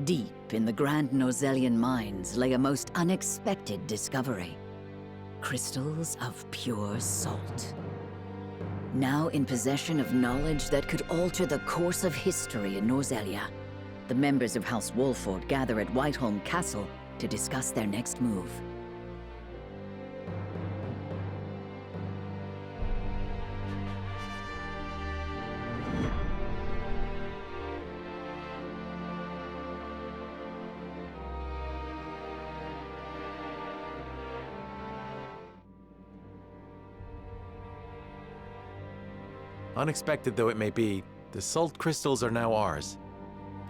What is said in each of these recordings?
Deep in the Grand Norzelian mines lay a most unexpected discovery. Crystals of pure salt. Now in possession of knowledge that could alter the course of history in Norzelia, the members of House Wolford gather at Whiteholm Castle to discuss their next move. Unexpected though it may be, the salt crystals are now ours.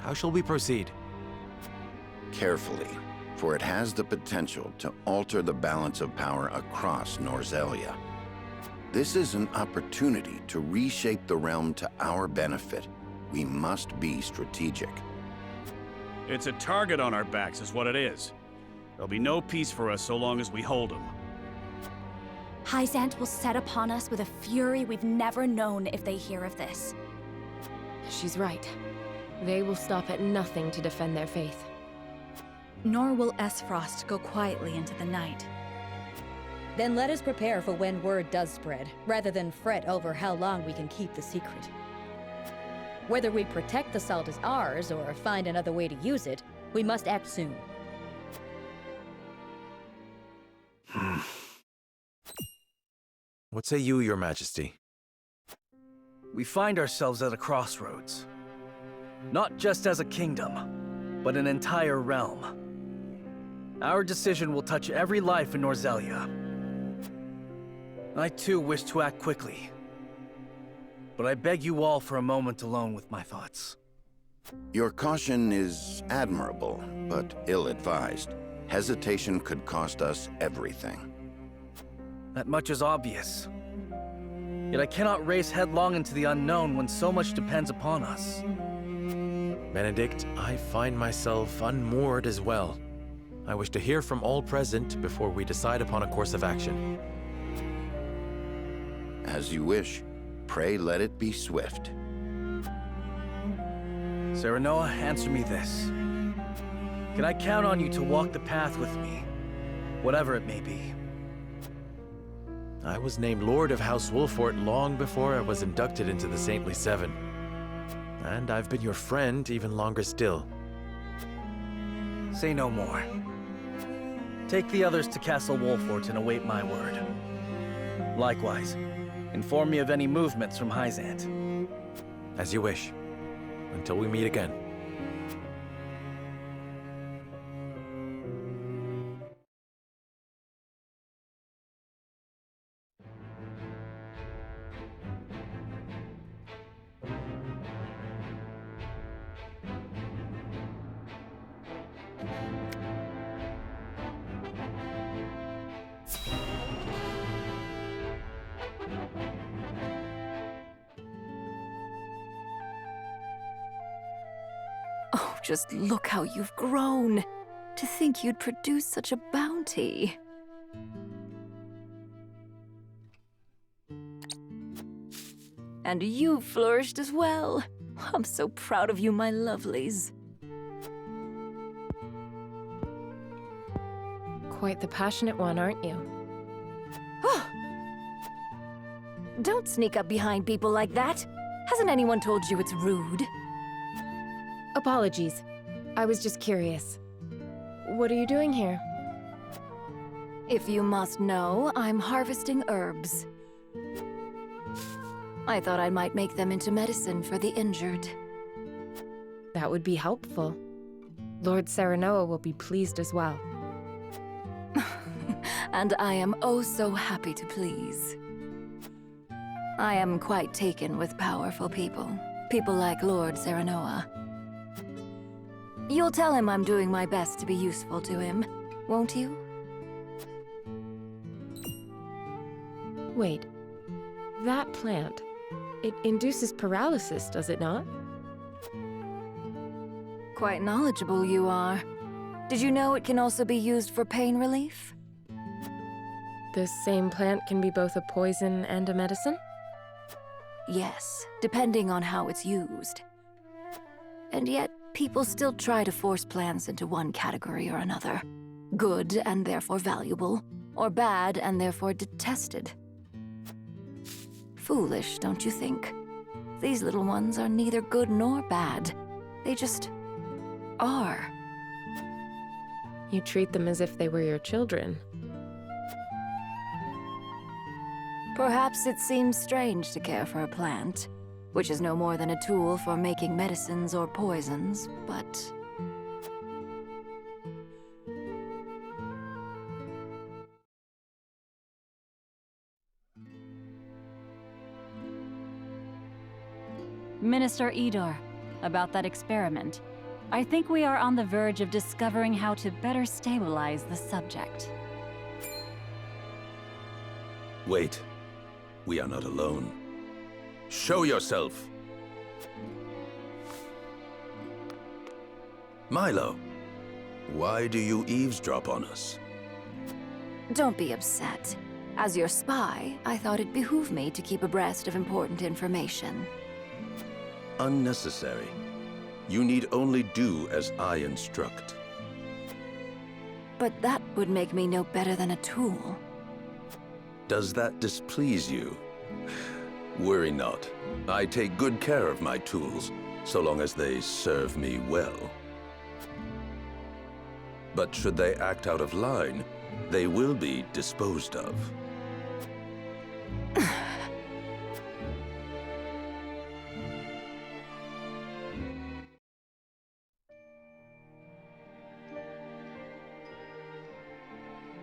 How shall we proceed? Carefully, for it has the potential to alter the balance of power across Norzelia. This is an opportunity to reshape the realm to our benefit. We must be strategic. It's a target on our backs is what it is. There'll be no peace for us so long as we hold them. Hyzant will set upon us with a fury we've never known if they hear of this. She's right. They will stop at nothing to defend their faith. Nor will Esfrost go quietly into the night. Then let us prepare for when word does spread, rather than fret over how long we can keep the secret. Whether we protect the salt as ours, or find another way to use it, we must act soon. What say you, Your Majesty? We find ourselves at a crossroads. Not just as a kingdom, but an entire realm. Our decision will touch every life in Norzelia. I too wish to act quickly. But I beg you all for a moment alone with my thoughts. Your caution is admirable, but ill-advised. Hesitation could cost us everything. That much is obvious. Yet I cannot race headlong into the unknown when so much depends upon us. Benedict, I find myself unmoored as well. I wish to hear from all present before we decide upon a course of action. As you wish. Pray let it be swift. Serenoa, answer me this. Can I count on you to walk the path with me, whatever it may be? I was named Lord of House Wolford long before I was inducted into the Saintly Seven. And I've been your friend even longer still. Say no more. Take the others to Castle Wolford and await my word. Likewise, inform me of any movements from Hyzant. As you wish. Until we meet again. Oh, just look how you've grown. To think you'd produce such a bounty. And you've flourished as well. I'm so proud of you, my lovelies. Quite the passionate one, aren't you? Don't sneak up behind people like that. Hasn't anyone told you it's rude? Apologies. I was just curious. What are you doing here? If you must know, I'm harvesting herbs. I thought I might make them into medicine for the injured. That would be helpful. Lord Serenoa will be pleased as well. And I am oh so happy to please. I am quite taken with powerful people. People like Lord Serenoa. You'll tell him I'm doing my best to be useful to him, won't you? Wait. That plant. It induces paralysis, does it not? Quite knowledgeable you are. Did you know it can also be used for pain relief? The same plant can be both a poison and a medicine? Yes, depending on how it's used. And yet, people still try to force plants into one category or another. Good and therefore valuable, or bad and therefore detested. Foolish, don't you think? These little ones are neither good nor bad. They just are. You treat them as if they were your children. Perhaps it seems strange to care for a plant, which is no more than a tool for making medicines or poisons, but... Minister Idor, about that experiment. I think we are on the verge of discovering how to better stabilize the subject. Wait. We are not alone. Show yourself! Milo, why do you eavesdrop on us? Don't be upset. As your spy, I thought it behooved me to keep abreast of important information. Unnecessary. You need only do as I instruct. But that would make me no better than a tool. Does that displease you? Worry not. I take good care of my tools, so long as they serve me well. But should they act out of line, they will be disposed of.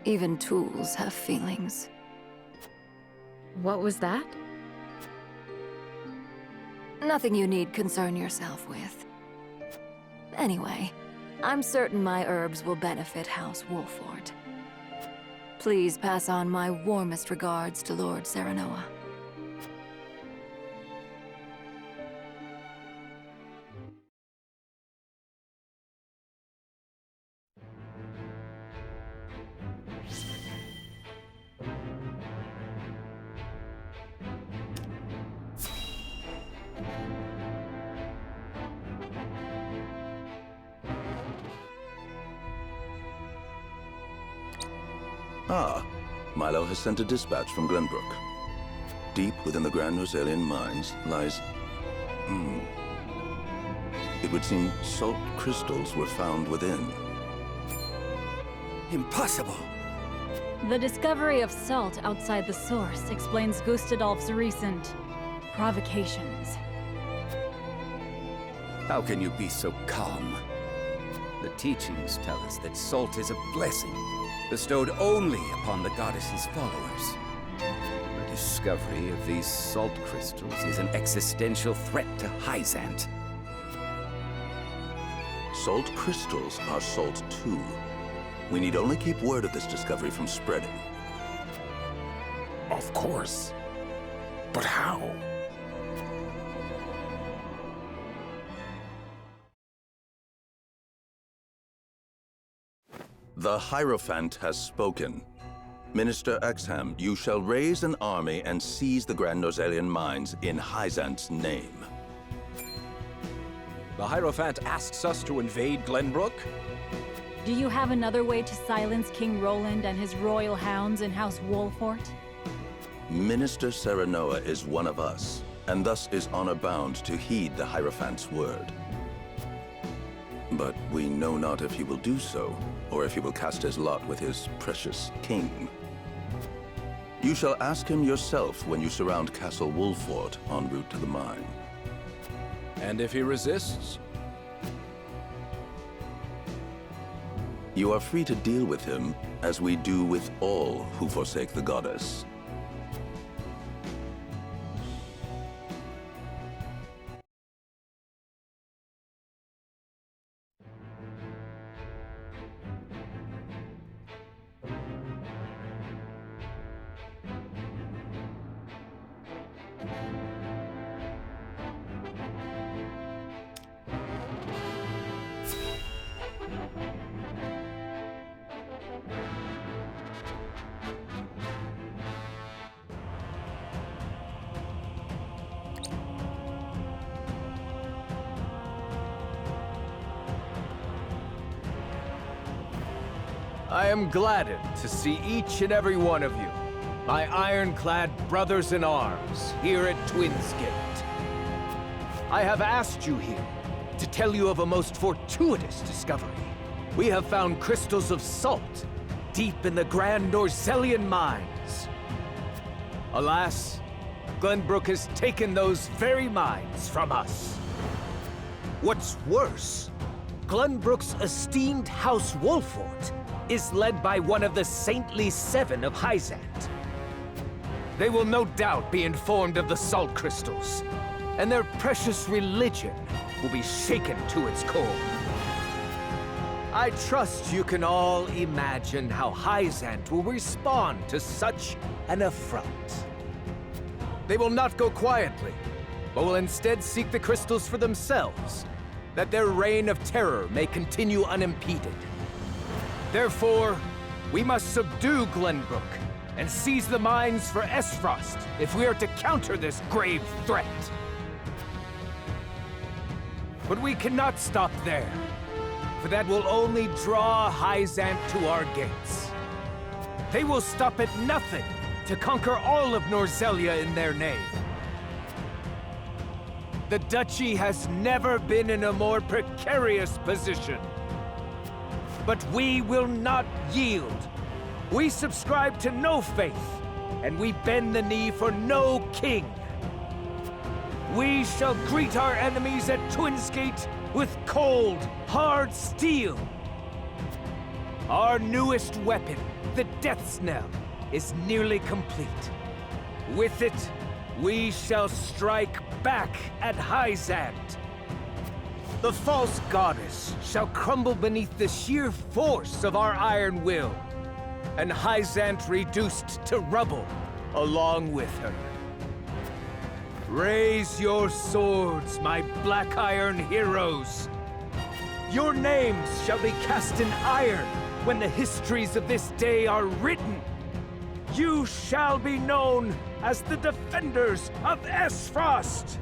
Even tools have feelings. What was that? Nothing you need concern yourself with. Anyway, I'm certain my herbs will benefit House Wolford. Please pass on my warmest regards to Lord Serenoa. Ah, Milo has sent a dispatch from Glenbrook. Deep within the Grand Rosalian mines lies... It would seem salt crystals were found within. Impossible! The discovery of salt outside the source explains Gustadolf's recent provocations. How can you be so calm? The teachings tell us that salt is a blessing, bestowed only upon the goddess's followers. The discovery of these salt crystals is an existential threat to Hyzant. Salt crystals are salt too. We need only keep word of this discovery from spreading. Of course. But how? The Hierophant has spoken. Minister Exham, you shall raise an army and seize the Grand Rosalian mines in Hyzant's name. The Hierophant asks us to invade Glenbrook? Do you have another way to silence King Roland and his royal hounds in House Wolfort? Minister Serenoa is one of us, and thus is honor-bound to heed the Hierophant's word. But we know not if he will do so, or if he will cast his lot with his precious king. You shall ask him yourself when you surround Castle Wolfort en route to the mine. And if he resists? You are free to deal with him, as we do with all who forsake the goddess. I am gladdened to see each and every one of you, my ironclad brothers in arms, here at Twins Gate. I have asked you here to tell you of a most fortuitous discovery. We have found crystals of salt deep in the Grand Norzelian mines. Alas, Glenbrook has taken those very mines from us. What's worse, Glenbrook's esteemed House Wolfort is led by one of the Saintly Seven of Hyzant. They will no doubt be informed of the salt crystals, and their precious religion will be shaken to its core. I trust you can all imagine how Hyzant will respond to such an affront. They will not go quietly, but will instead seek the crystals for themselves, that their reign of terror may continue unimpeded. Therefore, we must subdue Glenbrook and seize the mines for Esfrost if we are to counter this grave threat. But we cannot stop there, for that will only draw Hyzant to our gates. They will stop at nothing to conquer all of Norzelia in their name. The Duchy has never been in a more precarious position. But we will not yield. We subscribe to no faith, and we bend the knee for no king. We shall greet our enemies at Twins Gate with cold, hard steel. Our newest weapon, the Death's Knell, is nearly complete. With it, we shall strike back at Hyzant. The false goddess shall crumble beneath the sheer force of our iron will, and Hyzant reduced to rubble along with her. Raise your swords, my black iron heroes. Your names shall be cast in iron when the histories of this day are written. You shall be known as the defenders of Esfrost!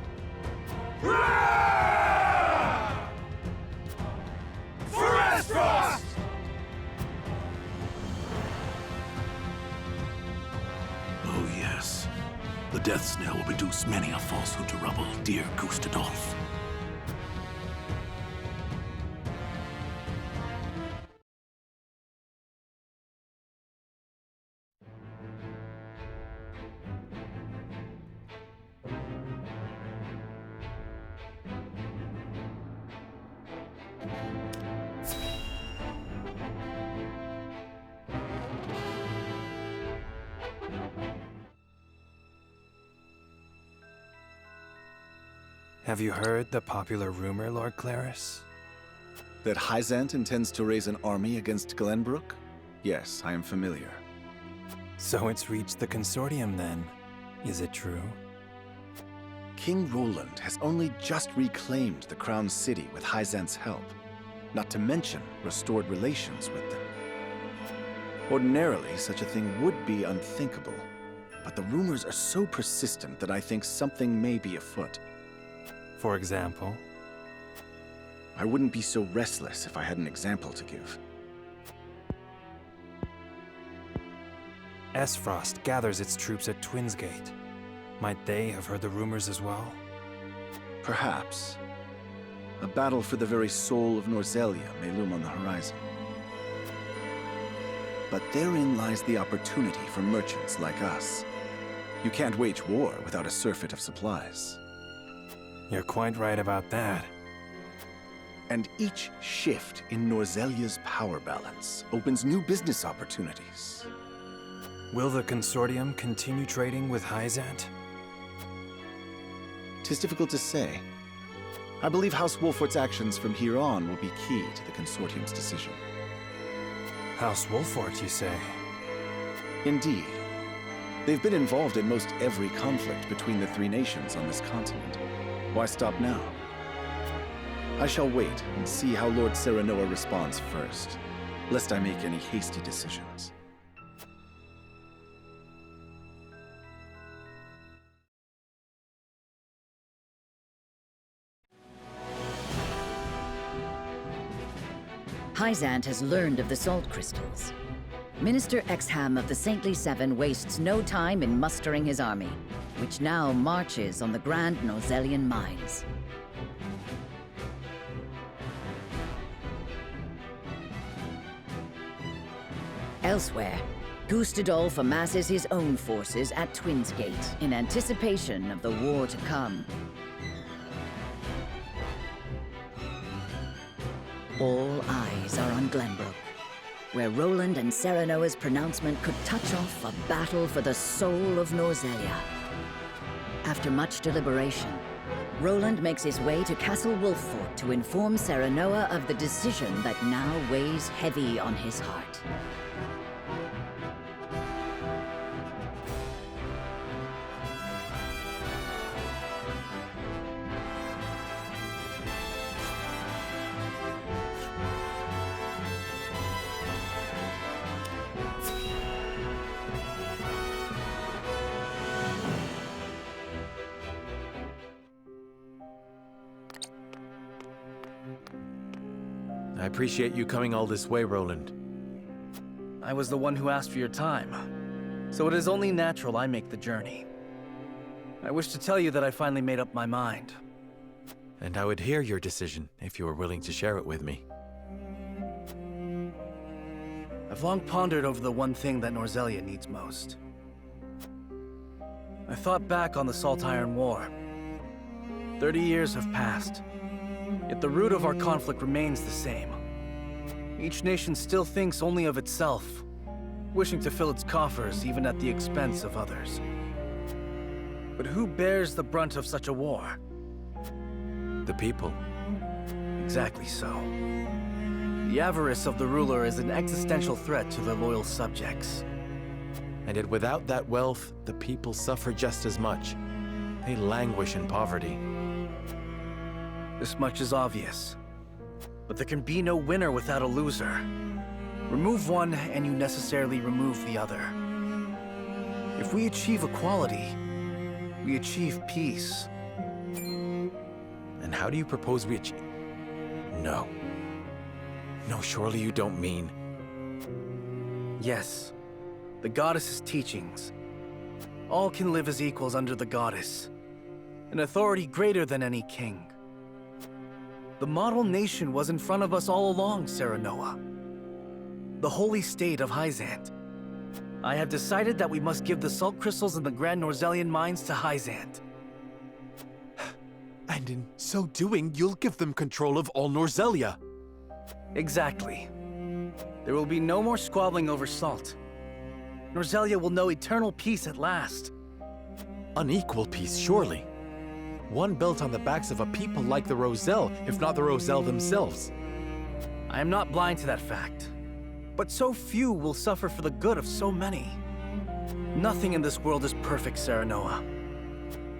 For Esfrost! Oh yes. The Death's Knell will reduce many a falsehood to rubble, dear Gustadolf. Have you heard the popular rumor, Lord Claris? That Hyzant intends to raise an army against Glenbrook? Yes, I am familiar. So it's reached the Consortium then. Is it true? King Roland has only just reclaimed the Crown City with Hyzant's help, not to mention restored relations with them. Ordinarily, such a thing would be unthinkable, but the rumors are so persistent that I think something may be afoot. For example? I wouldn't be so restless if I had an example to give. Esfrost gathers its troops at Twins Gate. Might they have heard the rumors as well? Perhaps. A battle for the very soul of Norzelia may loom on the horizon. But therein lies the opportunity for merchants like us. You can't wage war without a surfeit of supplies. You're quite right about that. And each shift in Norzelia's power balance opens new business opportunities. Will the Consortium continue trading with Hyzant? 'Tis difficult to say. I believe House Wolfort's actions from here on will be key to the Consortium's decision. House Wolfort, you say? Indeed. They've been involved in most every conflict between the three nations on this continent. Why stop now? I shall wait and see how Lord Serenoa responds first, lest I make any hasty decisions. Hyzant has learned of the salt crystals. Minister Exham of the Saintly Seven wastes no time in mustering his army, which now marches on the Grand Norzelian mines. Elsewhere, Gustadolf amasses his own forces at Twins Gate in anticipation of the war to come. All eyes are on Glenbrook, where Roland and Serenoa's pronouncement could touch off a battle for the soul of Norzelia. After much deliberation, Roland makes his way to Castle Wolffort to inform Serenoa of the decision that now weighs heavy on his heart. I appreciate you coming all this way, Roland. I was the one who asked for your time, so it is only natural I make the journey. I wish to tell you that I finally made up my mind. And I would hear your decision if you were willing to share it with me. I've long pondered over the one thing that Norzelia needs most. I thought back on the Salt Iron War. 30 years have passed, yet the root of our conflict remains the same. Each nation still thinks only of itself, wishing to fill its coffers even at the expense of others. But who bears the brunt of such a war? The people. Exactly so. The avarice of the ruler is an existential threat to their loyal subjects. And yet without that wealth, the people suffer just as much. They languish in poverty. This much is obvious. But there can be no winner without a loser. Remove one, and you necessarily remove the other. If we achieve equality, we achieve peace. And how do you propose we achieve? No. No, surely you don't mean... Yes. The goddess's teachings. All can live as equals under the goddess. An authority greater than any king. The model nation was in front of us all along, Serenoa. The holy state of Hyzant. I have decided that we must give the salt crystals in the Grand Norzelian mines to Hyzant. And in so doing, you'll give them control of all Norzelia. Exactly. There will be no more squabbling over salt. Norzelia will know eternal peace at last. Unequal peace, surely. One built on the backs of a people like the Roselle, if not the Roselle themselves. I am not blind to that fact. But so few will suffer for the good of so many. Nothing in this world is perfect, Serenoa.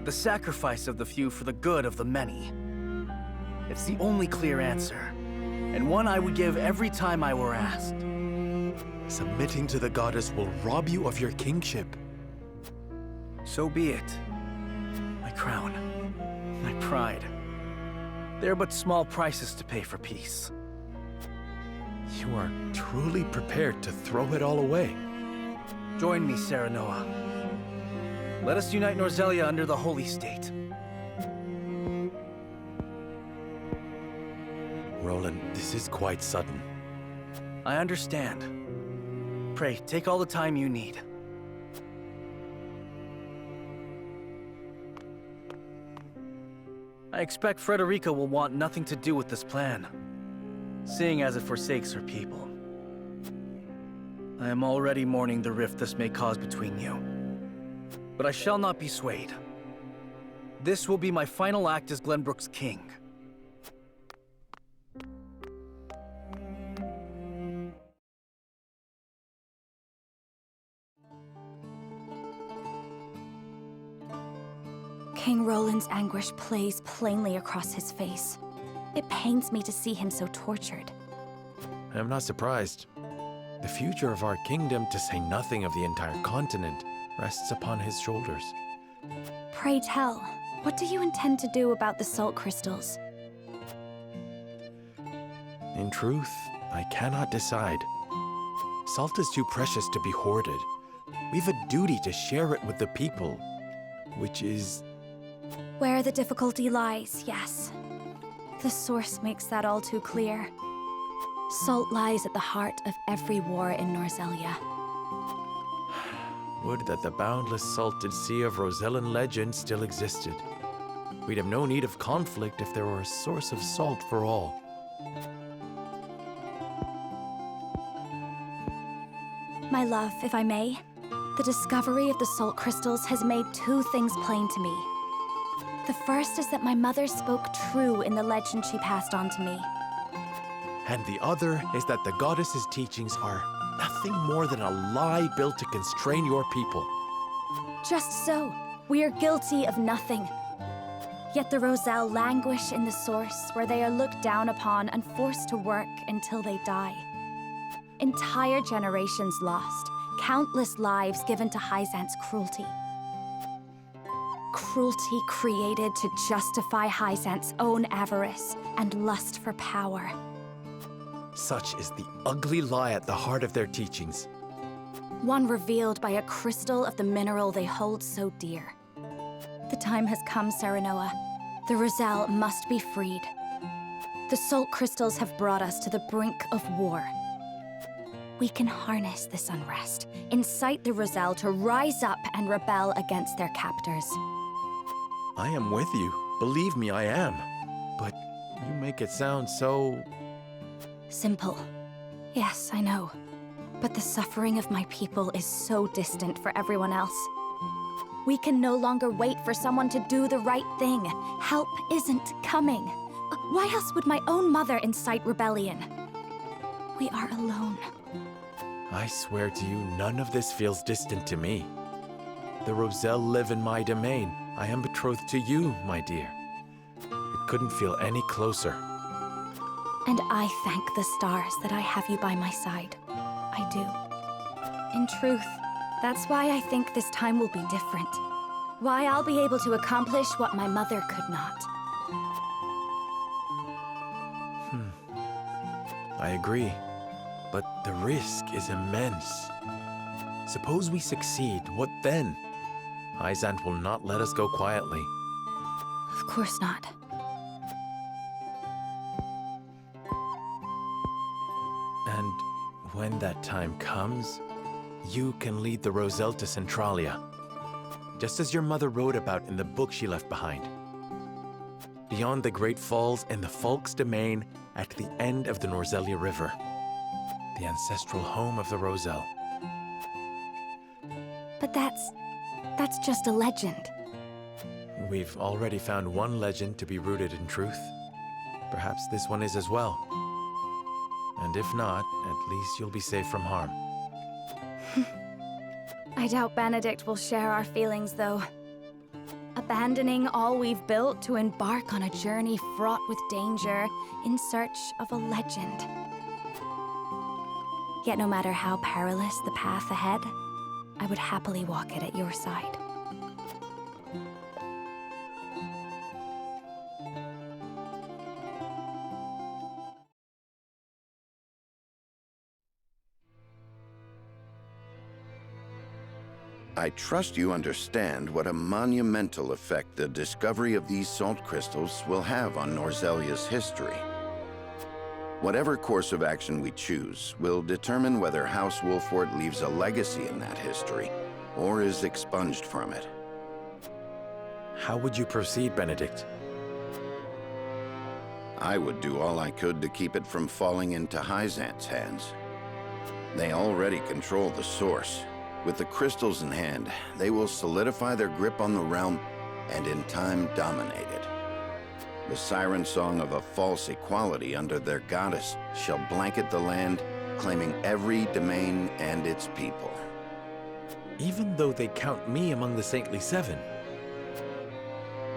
The sacrifice of the few for the good of the many. It's the only clear answer, and one I would give every time I were asked. Submitting to the goddess will rob you of your kingship. So be it. My crown. My pride. They are but small prices to pay for peace. You are truly prepared to throw it all away. Join me, Serenoa. Let us unite Norzelia under the Holy State. Roland, this is quite sudden. I understand. Pray, take all the time you need. I expect Frederica will want nothing to do with this plan, seeing as it forsakes her people. I am already mourning the rift this may cause between you. But I shall not be swayed. This will be my final act as Glenbrook's king. King Roland's anguish plays plainly across his face. It pains me to see him so tortured. I'm not surprised. The future of our kingdom, to say nothing of the entire continent, rests upon his shoulders. Pray tell, what do you intend to do about the salt crystals? In truth, I cannot decide. Salt is too precious to be hoarded. We've a duty to share it with the people, which is... Where the difficulty lies, yes. The source makes that all too clear. Salt lies at the heart of every war in Norzelia. Would that the boundless salted sea of Rosellan legend still existed. We'd have no need of conflict if there were a source of salt for all. My love, if I may, the discovery of the salt crystals has made two things plain to me. The first is that my mother spoke true in the legend she passed on to me. And the other is that the goddess's teachings are nothing more than a lie built to constrain your people. Just so, we are guilty of nothing. Yet the Roselle languish in the source, where they are looked down upon and forced to work until they die. Entire generations lost, countless lives given to Hyzant's cruelty. Cruelty created to justify Hyzant's own avarice and lust for power. Such is the ugly lie at the heart of their teachings. One revealed by a crystal of the mineral they hold so dear. The time has come, Serenoa. The Roselle must be freed. The salt crystals have brought us to the brink of war. We can harness this unrest, incite the Roselle to rise up and rebel against their captors. I am with you. Believe me, I am. But you make it sound so... Simple. Yes, I know. But the suffering of my people is so distant for everyone else. We can no longer wait for someone to do the right thing. Help isn't coming. Why else would my own mother incite rebellion? We are alone. I swear to you, none of this feels distant to me. The Roselle live in my domain. I am betrothed to you, my dear. It couldn't feel any closer. And I thank the stars that I have you by my side. I do. In truth, that's why I think this time will be different. Why I'll be able to accomplish what my mother could not. I agree. But the risk is immense. Suppose we succeed, what then? Hyzant will not let us go quietly. Of course not. And when that time comes, you can lead the Roselle to Centralia, just as your mother wrote about in the book she left behind. Beyond the Great Falls in the Falk's domain at the end of the Norzelia River, the ancestral home of the Roselle. But that's just a legend. We've already found one legend to be rooted in truth. Perhaps this one is as well. And if not, at least you'll be safe from harm. I doubt Benedict will share our feelings, though. Abandoning all we've built to embark on a journey fraught with danger in search of a legend. Yet no matter how perilous the path ahead, I would happily walk it at your side. I trust you understand what a monumental effect the discovery of these salt crystals will have on Norzelia's history. Whatever course of action we choose will determine whether House Wolffort leaves a legacy in that history, or is expunged from it. How would you proceed, Benedict? I would do all I could to keep it from falling into Hyzant's hands. They already control the source. With the crystals in hand, they will solidify their grip on the realm and in time dominate it. The siren song of a false equality under their goddess shall blanket the land, claiming every domain and its people. Even though they count me among the Saintly Seven?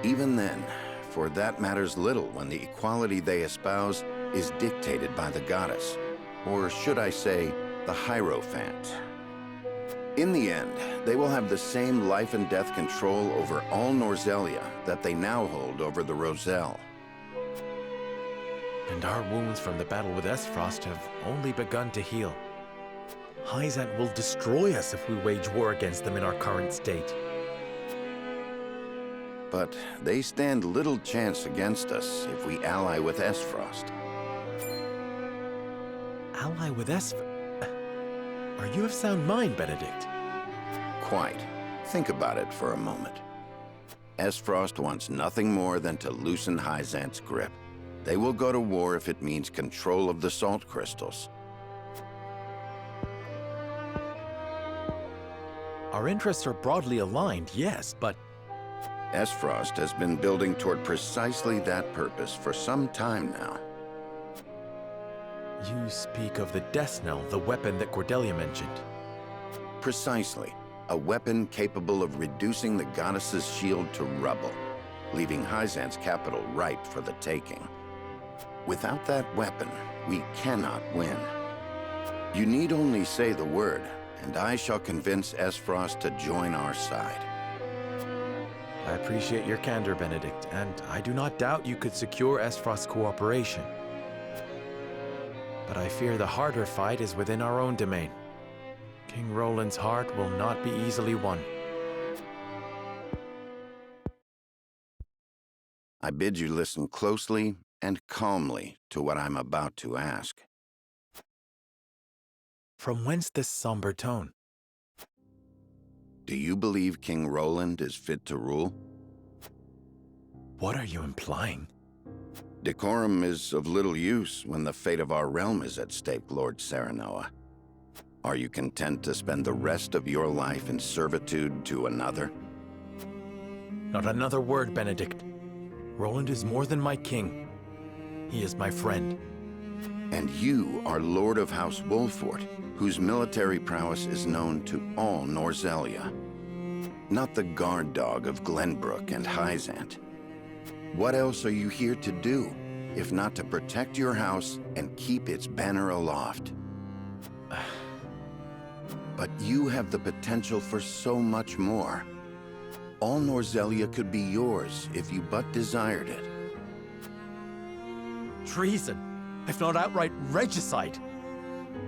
Even then, for that matters little when the equality they espouse is dictated by the goddess, or should I say, the Hierophant. In the end, they will have the same life and death control over all Norzelia that they now hold over the Roselle. And our wounds from the battle with Esfrost have only begun to heal. Hyzant will destroy us if we wage war against them in our current state. But they stand little chance against us if we ally with Esfrost. Ally with Esfrost? Are you of sound mind, Benedict? Quite. Think about it for a moment. Esfrost wants nothing more than to loosen Hyzant's grip. They will go to war if it means control of the salt crystals. Our interests are broadly aligned, yes, but... Esfrost has been building toward precisely that purpose for some time now. You speak of the Death Knell, the weapon that Cordelia mentioned. Precisely. A weapon capable of reducing the goddess's shield to rubble, leaving Hyzant's capital ripe for the taking. Without that weapon, we cannot win. You need only say the word, and I shall convince Esfrost to join our side. I appreciate your candor, Benedict, and I do not doubt you could secure Esfrost's cooperation. But I fear the harder fight is within our own domain. King Roland's heart will not be easily won. I bid you listen closely and calmly to what I'm about to ask. From whence this somber tone? Do you believe King Roland is fit to rule? What are you implying? Decorum is of little use when the fate of our realm is at stake, Lord Serenoa. Are you content to spend the rest of your life in servitude to another? Not another word, Benedict. Roland is more than my king. He is my friend. And you are Lord of House Wolfort, whose military prowess is known to all Norzelia. Not the guard dog of Glenbrook and Hyzant. What else are you here to do, if not to protect your house and keep its banner aloft? But you have the potential for so much more. All Norzelia could be yours if you but desired it. Treason, if not outright regicide.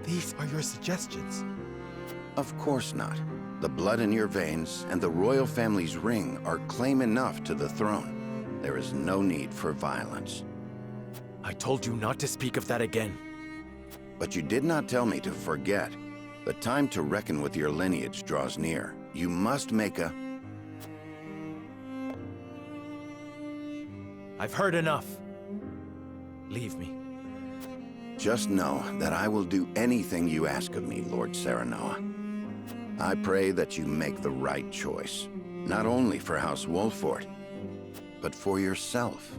These are your suggestions. Of course not. The blood in your veins and the royal family's ring are claim enough to the throne. There is no need for violence. I told you not to speak of that again. But you did not tell me to forget. The time to reckon with your lineage draws near. You must make a... I've heard enough. Leave me. Just know that I will do anything you ask of me, Lord Serenoa. I pray that you make the right choice, not only for House Wolfort, but for yourself.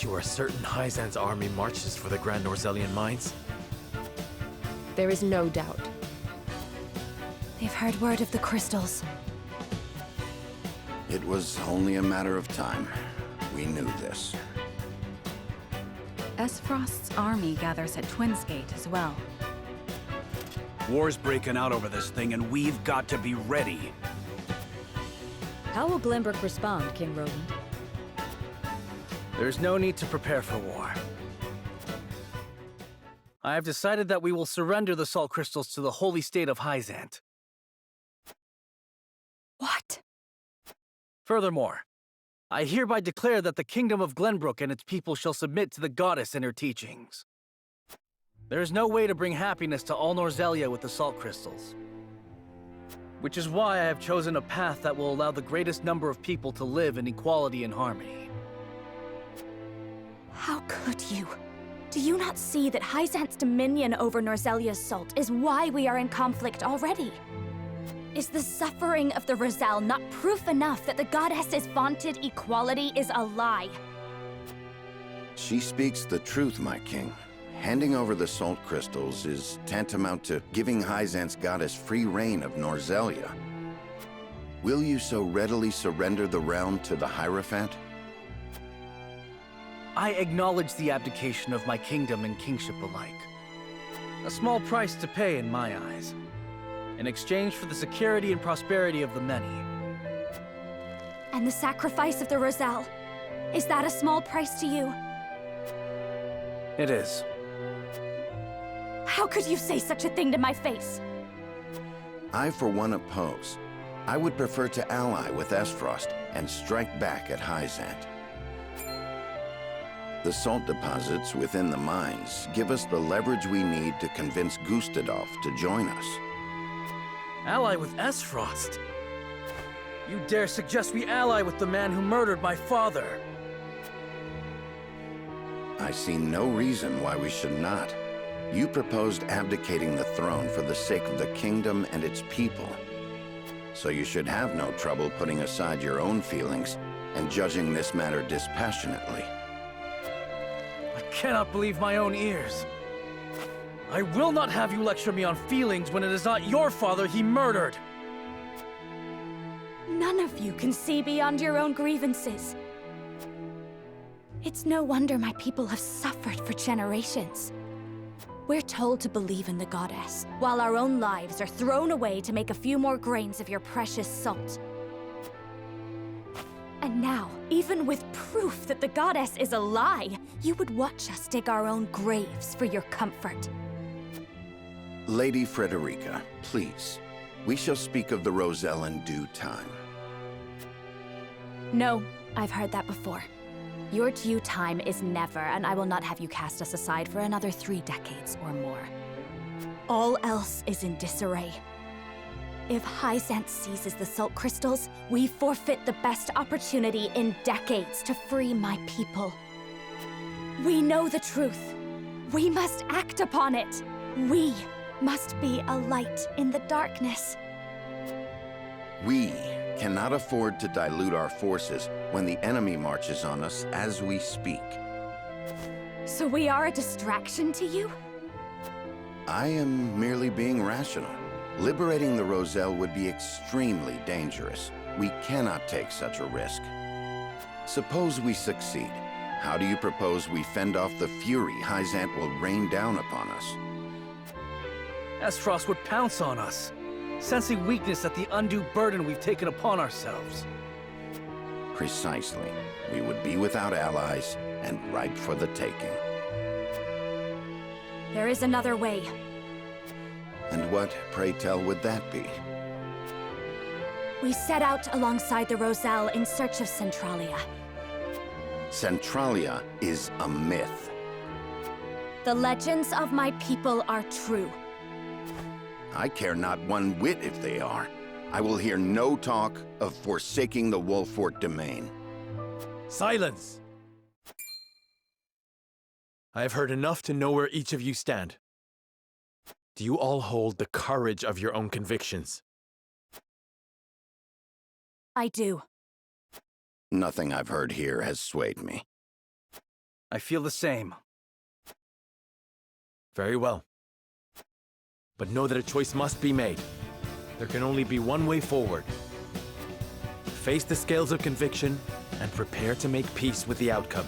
You are certain Hyzant's army marches for the Grand Norzelian mines? There is no doubt. They've heard word of the crystals. It was only a matter of time. We knew this. Esfrost's army gathers at Twinsgate as well. War's breaking out over this thing, and we've got to be ready. How will Glenbrook respond, King Roland? There's no need to prepare for war. I have decided that we will surrender the salt crystals to the holy state of Hyzant. What? Furthermore, I hereby declare that the kingdom of Glenbrook and its people shall submit to the goddess and her teachings. There is no way to bring happiness to all Norzelia with the salt crystals. Which is why I have chosen a path that will allow the greatest number of people to live in equality and harmony. How could you? Do you not see that Hyzant's dominion over Norzelia's salt is why we are in conflict already? Is the suffering of the Rosal not proof enough that the goddess's vaunted equality is a lie? She speaks the truth, my king. Handing over the salt crystals is tantamount to giving Hyzant's goddess free reign of Norzelia. Will you so readily surrender the realm to the Hierophant? I acknowledge the abdication of my kingdom and kingship alike. A small price to pay in my eyes, in exchange for the security and prosperity of the many. And the sacrifice of the Rosal, is that a small price to you? It is. How could you say such a thing to my face? I, for one, oppose. I would prefer to ally with Esfrost and strike back at Hyzant. The salt deposits within the mines give us the leverage we need to convince Gustadolf to join us. Ally with Esfrost? You dare suggest we ally with the man who murdered my father? I see no reason why we should not. You proposed abdicating the throne for the sake of the kingdom and its people. So you should have no trouble putting aside your own feelings and judging this matter dispassionately. I cannot believe my own ears. I will not have you lecture me on feelings when it is not your father he murdered! None of you can see beyond your own grievances. It's no wonder my people have suffered for generations. We're told to believe in the goddess, while our own lives are thrown away to make a few more grains of your precious salt. And now, even with proof that the goddess is a lie, you would watch us dig our own graves for your comfort. Lady Frederica, please. We shall speak of the Rosal in due time. No, I've heard that before. Your due time is never, and I will not have you cast us aside for another 3 decades or more. All else is in disarray. If Hyzant seizes the salt crystals, we forfeit the best opportunity in decades to free my people. We know the truth. We must act upon it. We must be a light in the darkness. We cannot afford to dilute our forces when the enemy marches on us as we speak. So we are a distraction to you? I am merely being rational. Liberating the Rosal would be extremely dangerous. We cannot take such a risk. Suppose we succeed. How do you propose we fend off the fury Hyzant will rain down upon us? Esfrost would pounce on us, sensing weakness at the undue burden we've taken upon ourselves. Precisely. We would be without allies and ripe for the taking. There is another way. And what, pray tell, would that be? We set out alongside the Rosal in search of Centralia. Centralia is a myth. The legends of my people are true. I care not one whit if they are. I will hear no talk of forsaking the Wolfort domain. Silence! I have heard enough to know where each of you stand. Do you all hold the courage of your own convictions? I do. Nothing I've heard here has swayed me. I feel the same. Very well. But know that a choice must be made. There can only be one way forward. Face the scales of conviction and prepare to make peace with the outcome.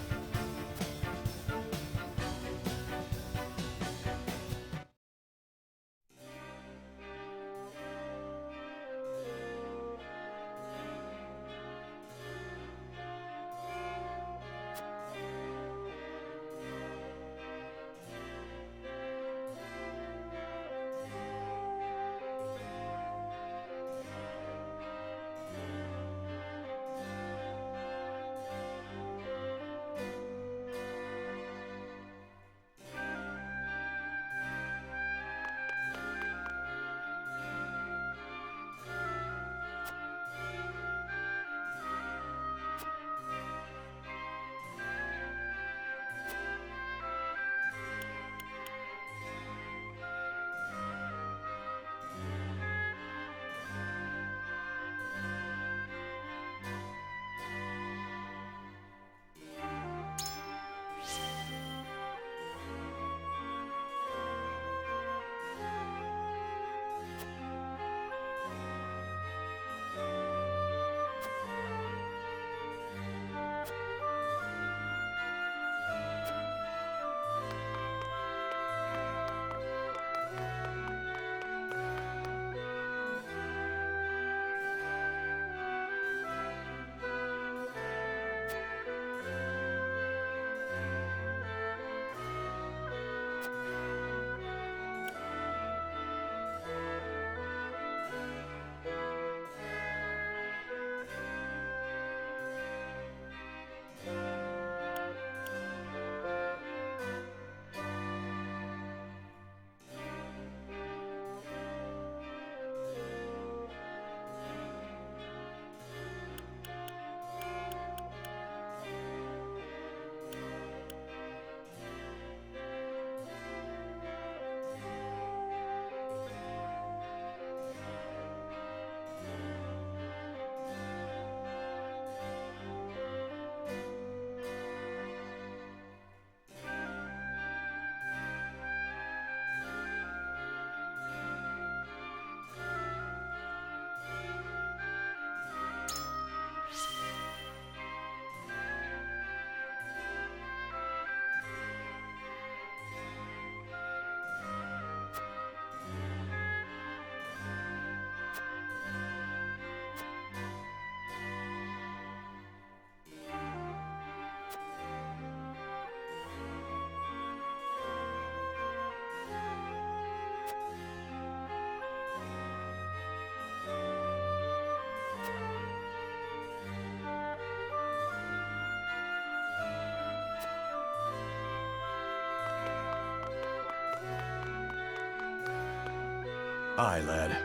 Aye, lad.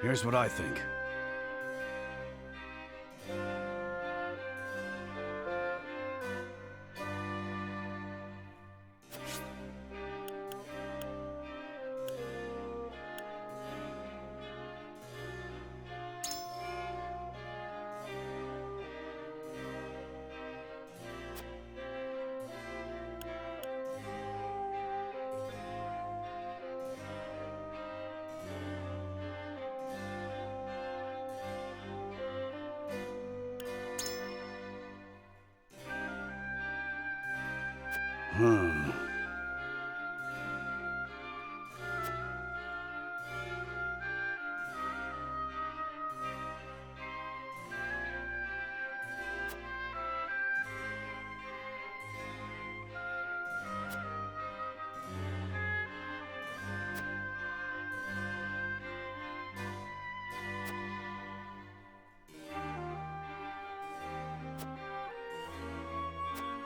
Here's what I think.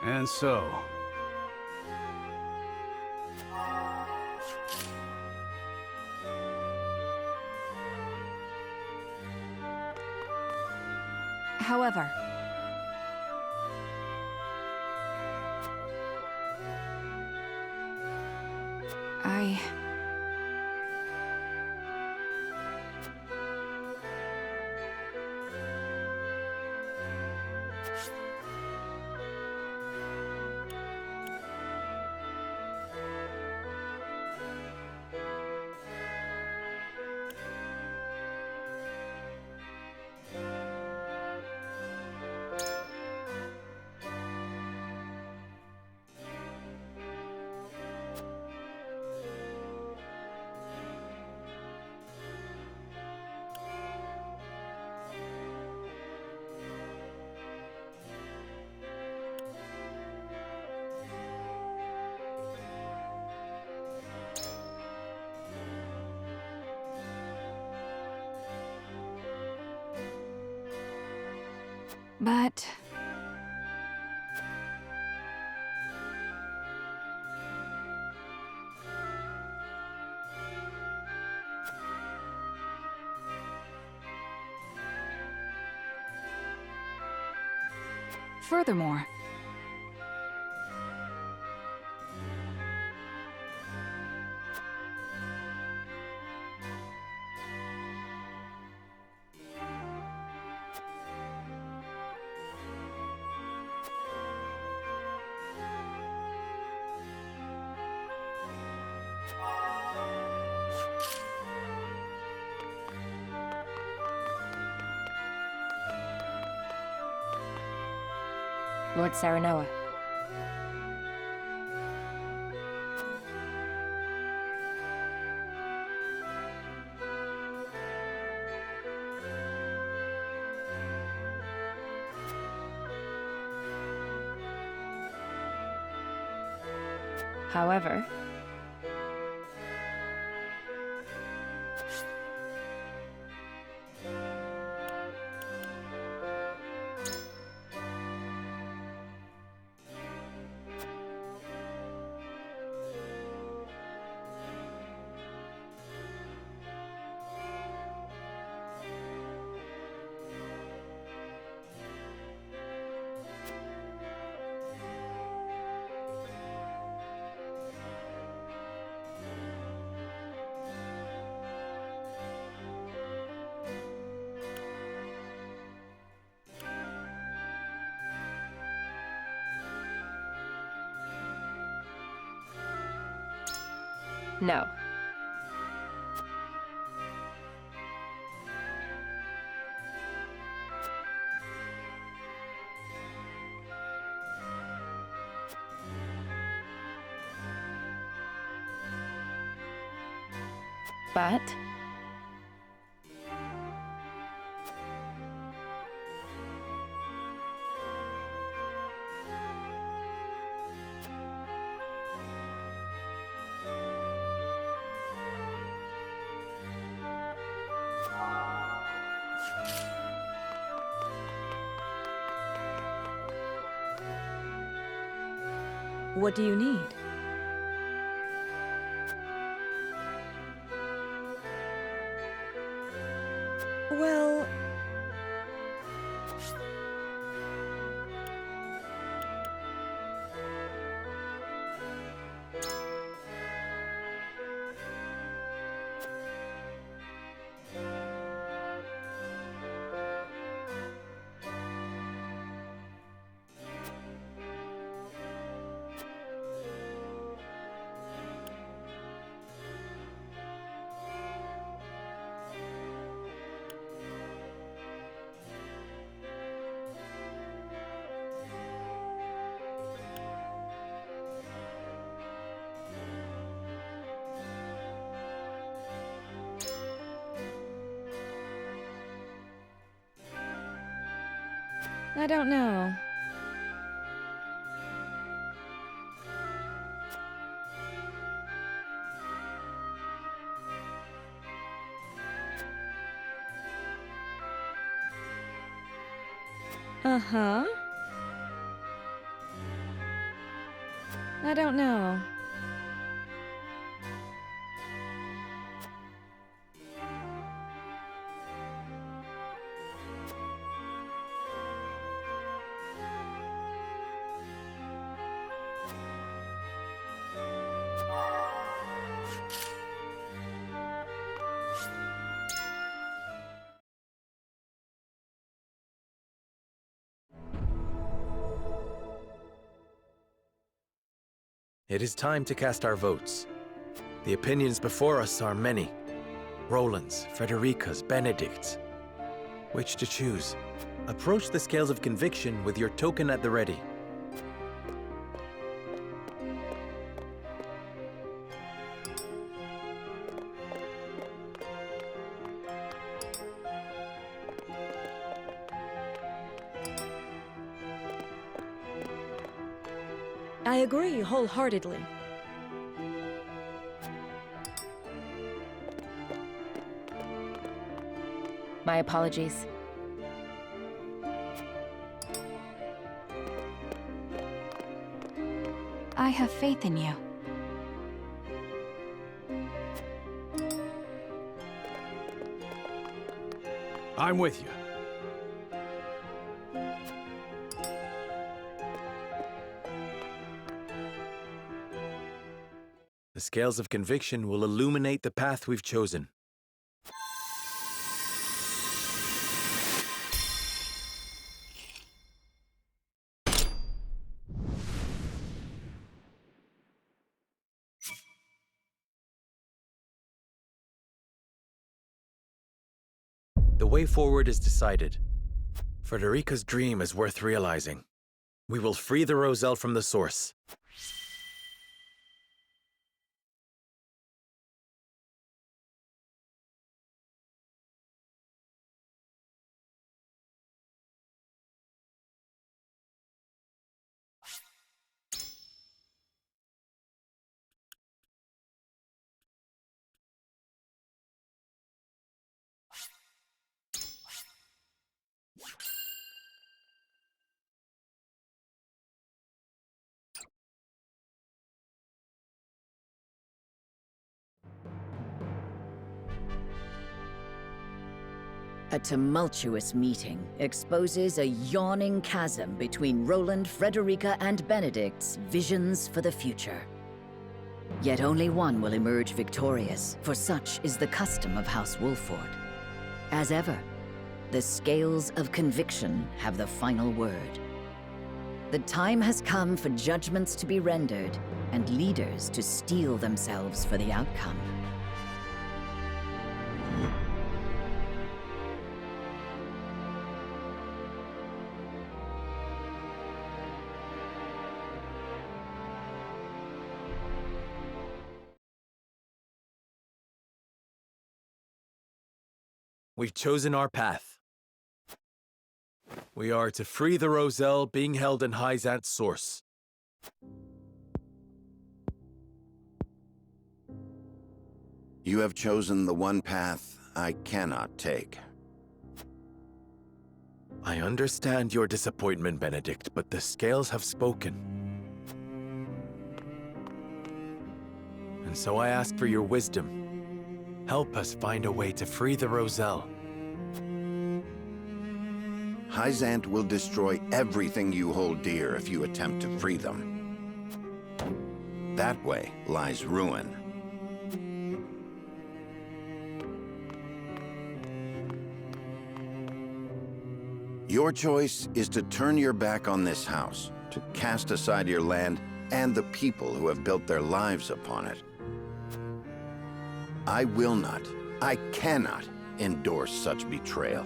And so... However, but... Furthermore, Lord Serenoa. However, no. But... What do you need? Well... I don't know. Uh-huh. I don't know. It is time to cast our votes. The opinions before us are many. Roland's, Frederica's, Benedict's. Which to choose? Approach the scales of conviction with your token at the ready. I agree wholeheartedly. My apologies. I have faith in you. I'm with you. The scales of conviction will illuminate the path we've chosen. The way forward is decided. Frederica's dream is worth realizing. We will free the Roselle from the source. A tumultuous meeting exposes a yawning chasm between Roland, Frederica, and Benedict's visions for the future. Yet only one will emerge victorious, for such is the custom of House Wolford. As ever, the scales of conviction have the final word. The time has come for judgments to be rendered, and leaders to steel themselves for the outcome. We've chosen our path. We are to free the Roselle being held in Hyzant's source. You have chosen the one path I cannot take. I understand your disappointment, Benedict, but the scales have spoken. And so I ask for your wisdom. Help us find a way to free the Roselle. Hyzant will destroy everything you hold dear if you attempt to free them. That way lies ruin. Your choice is to turn your back on this house, to cast aside your land and the people who have built their lives upon it. I will not, I cannot endorse such betrayal.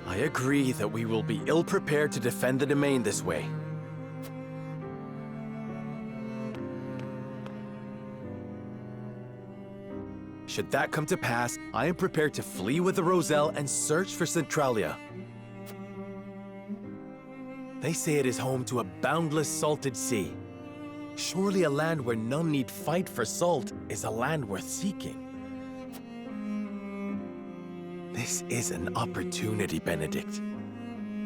I agree that we will be ill-prepared to defend the domain this way. Should that come to pass, I am prepared to flee with the Roselle and search for Centralia. They say it is home to a boundless salted sea. Surely a land where none need fight for salt is a land worth seeking. This is an opportunity, Benedict.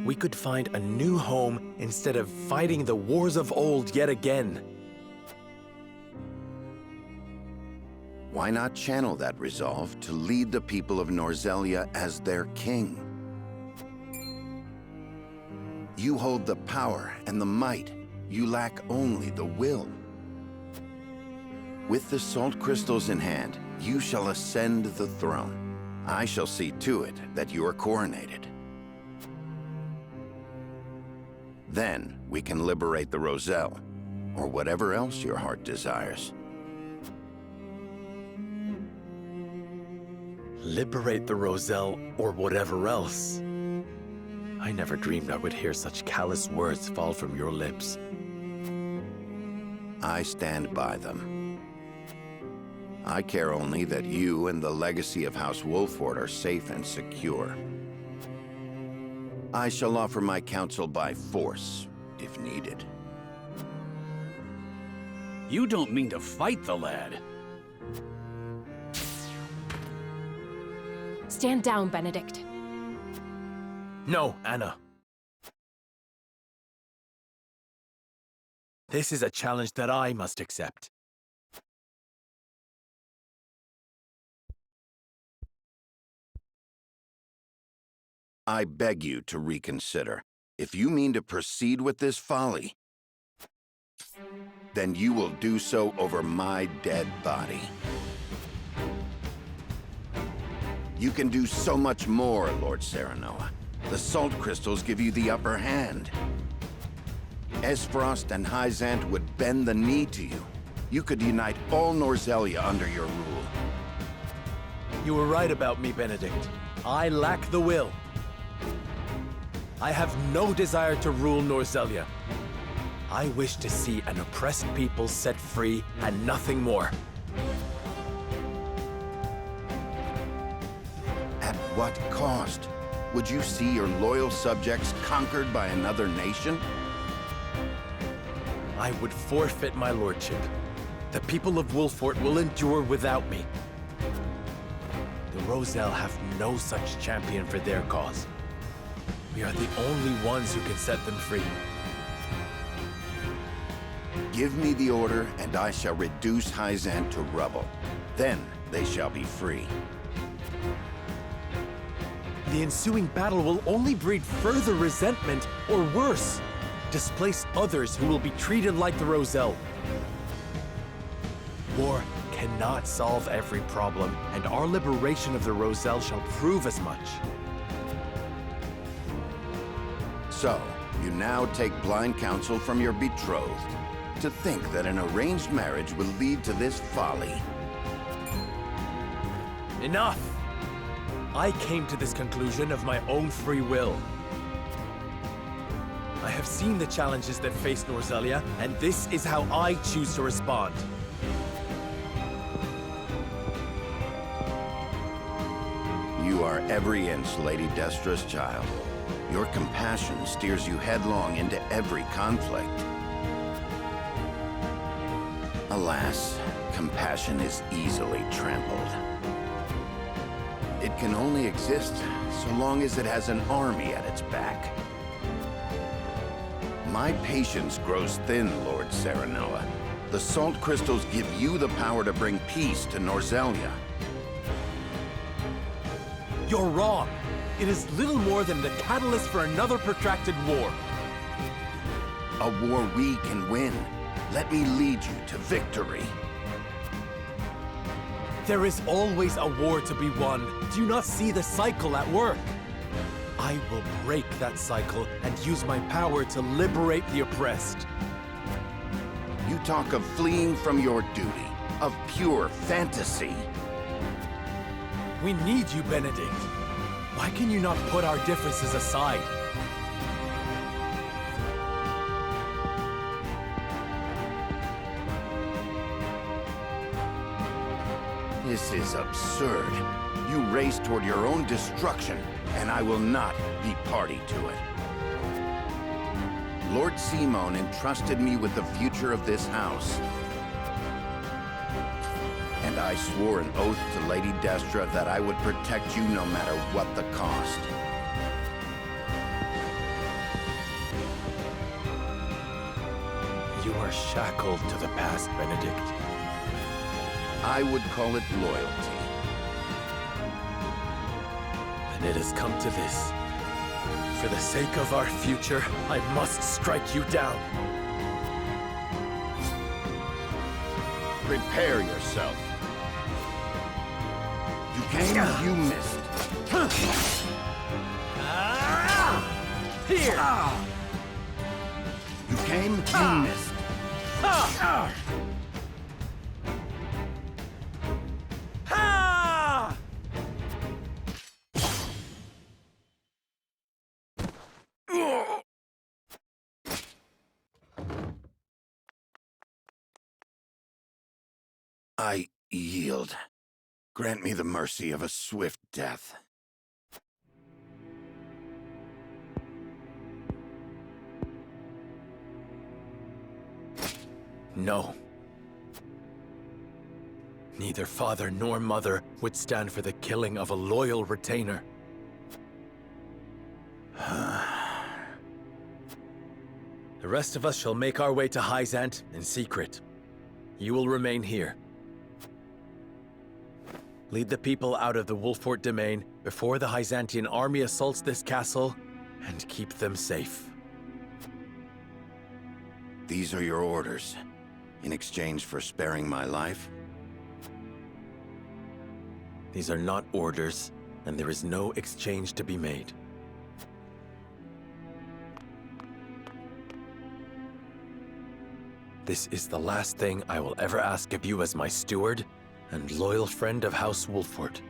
We could find a new home instead of fighting the wars of old yet again. Why not channel that resolve to lead the people of Norzelia as their king? You hold the power and the might. You lack only the will. With the salt crystals in hand, you shall ascend the throne. I shall see to it that you are coronated. Then we can liberate the Roselle, or whatever else your heart desires. Liberate the Roselle, or whatever else. I never dreamed I would hear such callous words fall from your lips. I stand by them. I care only that you and the legacy of House Wolffort are safe and secure. I shall offer my counsel by force, if needed. You don't mean to fight the lad. Stand down, Benedict. No, Anna. This is a challenge that I must accept. I beg you to reconsider. If you mean to proceed with this folly, then you will do so over my dead body. You can do so much more, Lord Serenoa. The salt crystals give you the upper hand. Esfrost and Hyzant would bend the knee to you. You could unite all Norzelia under your rule. You were right about me, Benedict. I lack the will. I have no desire to rule Norzelia. I wish to see an oppressed people set free and nothing more. At what cost? Would you see your loyal subjects conquered by another nation? I would forfeit my lordship. The people of Wolffort will endure without me. The Roselle have no such champion for their cause. We are the only ones who can set them free. Give me the order, and I shall reduce Hyzant to rubble. Then they shall be free. The ensuing battle will only breed further resentment, or worse, displace others who will be treated like the Roselle. War cannot solve every problem, and our liberation of the Roselle shall prove as much. So, you now take blind counsel from your betrothed. To think that an arranged marriage will lead to this folly. Enough! I came to this conclusion of my own free will. I have seen the challenges that face Norzelia, and this is how I choose to respond. You are every inch Lady Destra's child. Your compassion steers you headlong into every conflict. Alas, compassion is easily trampled. It can only exist so long as it has an army at its back. My patience grows thin, Lord Serenoa. The salt crystals give you the power to bring peace to Norzelia. You're wrong. It is little more than the catalyst for another protracted war. A war we can win. Let me lead you to victory. There is always a war to be won. Do you not see the cycle at work? I will break that cycle and use my power to liberate the oppressed. You talk of fleeing from your duty, of pure fantasy. We need you, Benedict. Why can you not put our differences aside? This is absurd. You race toward your own destruction, and I will not be party to it. Lord Simon entrusted me with the future of this house. And I swore an oath to Lady Destra that I would protect you no matter what the cost. You are shackled to the past, Benedict. I would call it loyalty. And it has come to this. For the sake of our future, I must strike you down. Prepare yourself. You came, you missed. Here! You came, you missed. I yield. Grant me the mercy of a swift death. No. Neither father nor mother would stand for the killing of a loyal retainer. The rest of us shall make our way to Hyzant in secret. You will remain here. Lead the people out of the Wolffort domain before the Hyzantian army assaults this castle, and keep them safe. These are your orders, in exchange for sparing my life? These are not orders, and there is no exchange to be made. This is the last thing I will ever ask of you as my steward and loyal friend of House Wolffort.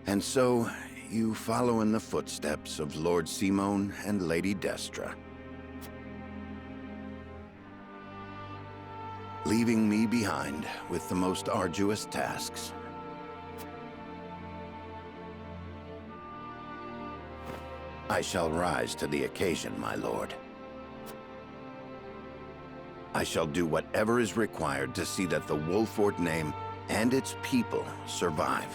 And so, you follow in the footsteps of Lord Simon and Lady Destra, leaving me behind with the most arduous tasks. I shall rise to the occasion, my lord. I shall do whatever is required to see that the Wolffort name and its people survive.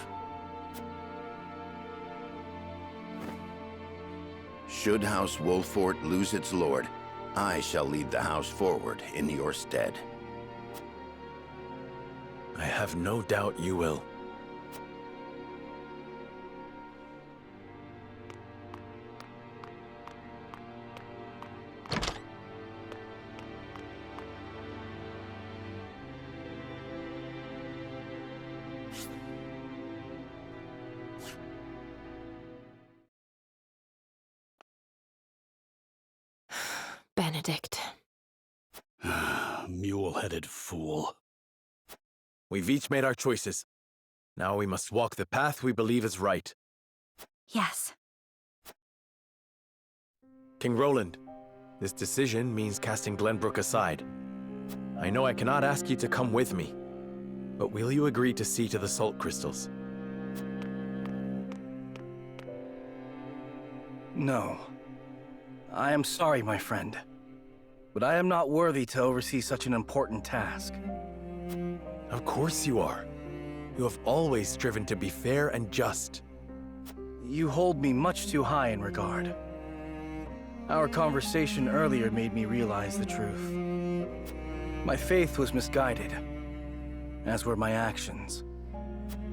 Should House Wolffort lose its lord, I shall lead the house forward in your stead. I have no doubt you will. Benedict. Mule-headed fool. We've each made our choices. Now we must walk the path we believe is right. Yes. King Roland, this decision means casting Glenbrook aside. I know I cannot ask you to come with me, but will you agree to see to the salt crystals? No. I am sorry, my friend. But I am not worthy to oversee such an important task. Of course you are. You have always striven to be fair and just. You hold me much too high in regard. Our conversation earlier made me realize the truth. My faith was misguided, as were my actions.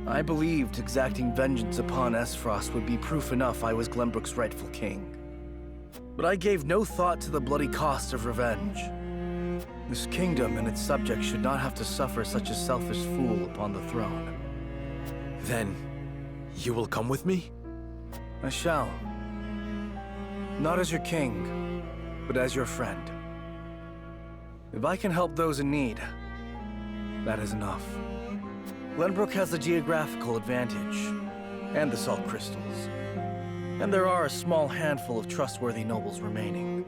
I believed exacting vengeance upon Esfrost would be proof enough I was Glenbrook's rightful king. But I gave no thought to the bloody cost of revenge. This kingdom and its subjects should not have to suffer such a selfish fool upon the throne. Then, you will come with me? I shall. Not as your king, but as your friend. If I can help those in need, that is enough. Glenbrook has the geographical advantage, and the salt crystals. And there are a small handful of trustworthy nobles remaining.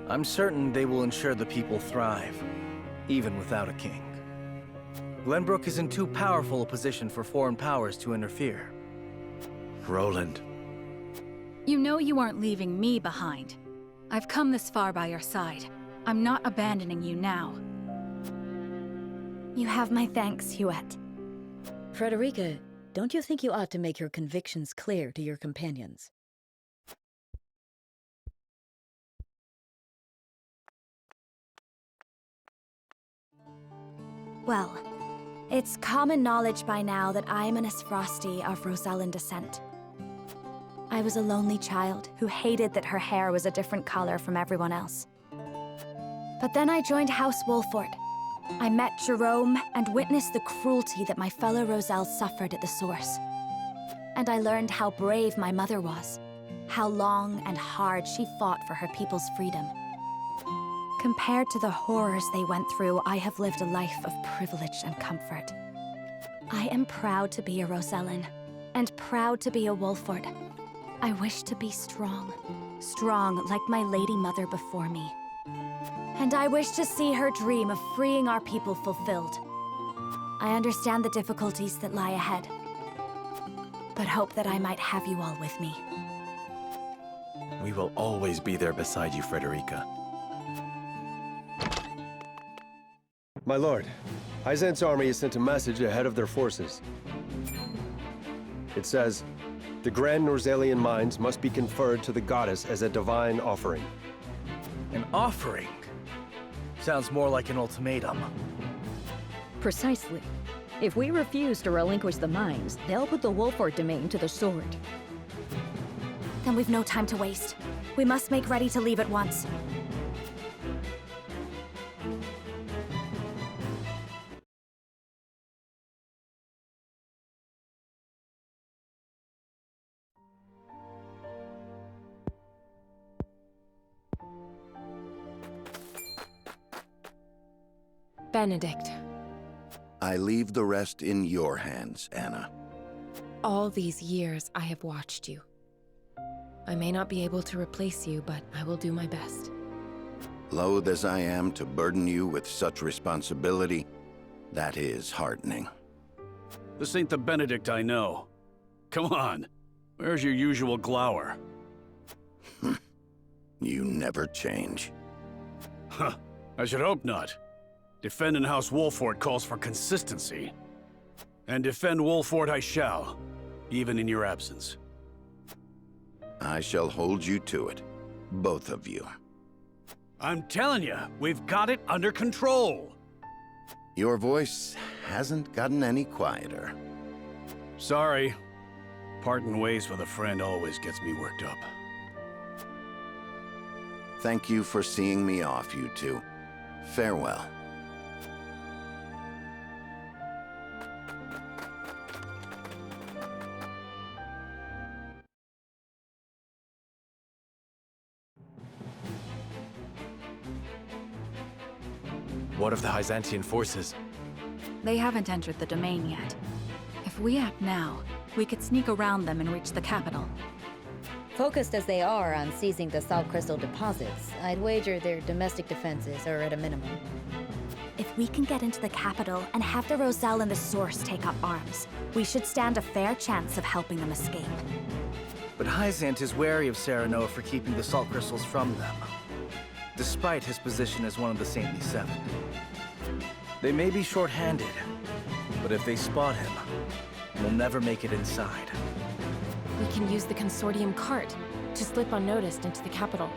I'm certain they will ensure the people thrive, even without a king. Glenbrook is in too powerful a position for foreign powers to interfere. Roland. You know you aren't leaving me behind. I've come this far by your side. I'm not abandoning you now. You have my thanks, Huette. Frederica, don't you think you ought to make your convictions clear to your companions? Well, it's common knowledge by now that I'm an Esfrosti of Rosellan descent. I was a lonely child who hated that her hair was a different color from everyone else. But then I joined House Wolford. I met Jerome and witnessed the cruelty that my fellow Roselle suffered at the source. And I learned how brave my mother was, how long and hard she fought for her people's freedom. Compared to the horrors they went through, I have lived a life of privilege and comfort. I am proud to be a Rosellan, and proud to be a Wolford. I wish to be strong, strong like my lady mother before me. And I wish to see her dream of freeing our people fulfilled. I understand the difficulties that lie ahead, but hope that I might have you all with me. We will always be there beside you, Frederica. My lord, Hyzant's army has sent a message ahead of their forces. It says, the Grand Norzalian mines must be conferred to the goddess as a divine offering. An offering? Sounds more like an ultimatum. Precisely. If we refuse to relinquish the mines, they'll put the Wolford domain to the sword. Then we've no time to waste. We must make ready to leave at once. Benedict. I leave the rest in your hands, Anna. All these years I have watched you. I may not be able to replace you, but I will do my best. Loath as I am to burden you with such responsibility, that is heartening. This ain't the Benedict I know. Come on, where's your usual glower? You never change. Huh, I should hope not. Defending House Wolford calls for consistency. And defend Wolford I shall, even in your absence. I shall hold you to it, both of you. I'm telling you, we've got it under control. Your voice hasn't gotten any quieter. Sorry. Parting ways with a friend always gets me worked up. Thank you for seeing me off, you two. Farewell. What of the Hyzantian forces? They haven't entered the domain yet. If we act now, we could sneak around them and reach the capital. Focused as they are on seizing the salt crystal deposits, I'd wager their domestic defenses are at a minimum. If we can get into the capital and have the Roselle and the Source take up arms, we should stand a fair chance of helping them escape. But Hyzant is wary of Serenoa for keeping the salt crystals from them, despite his position as one of the Saintly Seven. They may be short-handed, but if they spot him, we'll never make it inside. We can use the Consortium cart. to slip unnoticed into the capital.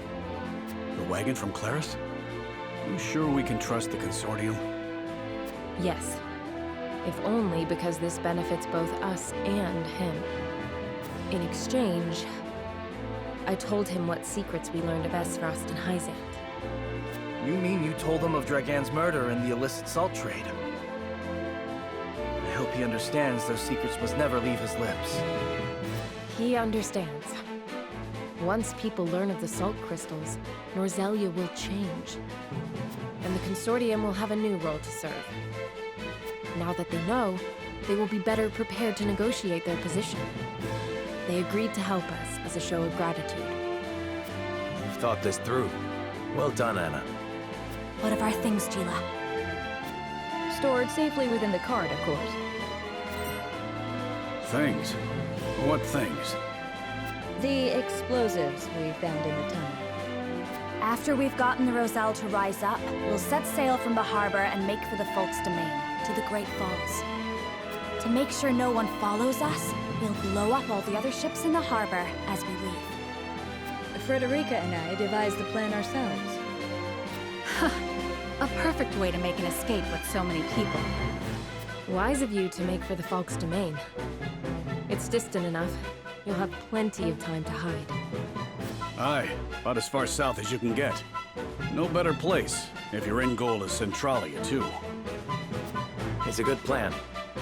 The wagon from Claris? You sure we can trust the Consortium? Yes. If only because this benefits both us and him. In exchange, I told him what secrets we learned of Esfrost and Hyzant. You mean you told him of Dragan's murder and the illicit salt trade? I hope he understands those secrets must never leave his lips. He understands. Once people learn of the salt crystals, Norzelia will change. And the Consortium will have a new role to serve. Now that they know, they will be better prepared to negotiate their position. They agreed to help us as a show of gratitude. You've thought this through. Well done, Anna. What of our things, Gila? Stored safely within the cart, of course. Things? What things? The explosives we found in the tunnel. After we've gotten the Roselle to rise up, we'll set sail from the harbor and make for the Folk's Domain, to the Great Falls. To make sure no one follows us, we'll blow up all the other ships in the harbor as we leave. Frederica and I devised the plan ourselves. A perfect way to make an escape with so many people. Wise of you to make for the Falk's Domain. It's distant enough. You'll have plenty of time to hide. Aye, about as far south as you can get. No better place, if your end goal is Centralia, too. It's a good plan.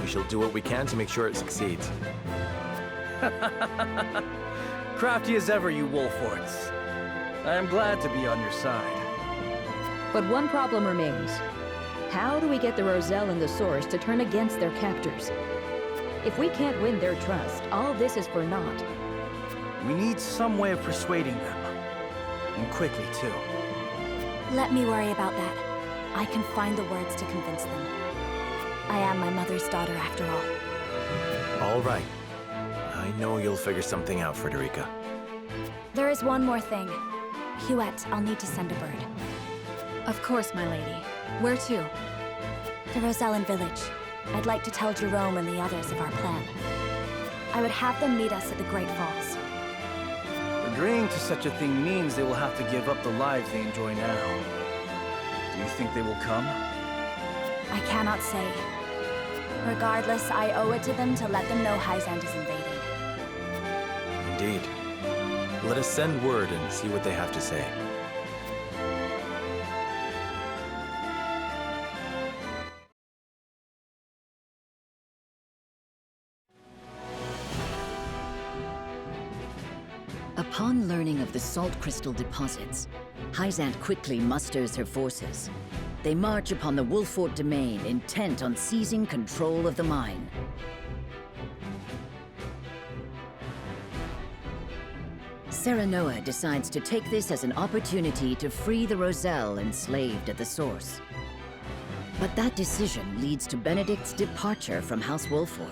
We shall do what we can to make sure it succeeds. Crafty as ever, you Wolforts. I am glad to be on your side. But one problem remains. How do we get the Roselle and the Source to turn against their captors? If we can't win their trust, all this is for naught. We need some way of persuading them. And quickly, too. Let me worry about that. I can find the words to convince them. I am my mother's daughter, after all. All right. I know you'll figure something out, Frederica. There is one more thing. Huette, I'll need to send a bird. Of course, my lady. Where to? The Rosellan village. I'd like to tell Jerome and the others of our plan. I would have them meet us at the Great Falls. Agreeing to such a thing means they will have to give up the lives they enjoy now. Do you think they will come? I cannot say. Regardless, I owe it to them to let them know Hyzant is invading. Indeed. Let us send word and see what they have to say. Upon learning of the salt crystal deposits, Hyzant quickly musters her forces. They march upon the Wolfort Domain, intent on seizing control of the mine. Serenoa decides to take this as an opportunity to free the Roselle enslaved at the Source. But that decision leads to Benedict's departure from House Wolfort.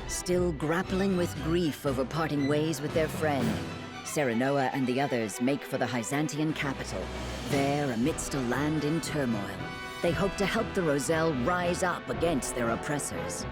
Still grappling with grief over parting ways with their friend, Serenoa and the others make for the Hyzantian capital. There, amidst a land in turmoil, they hope to help the Roselle rise up against their oppressors.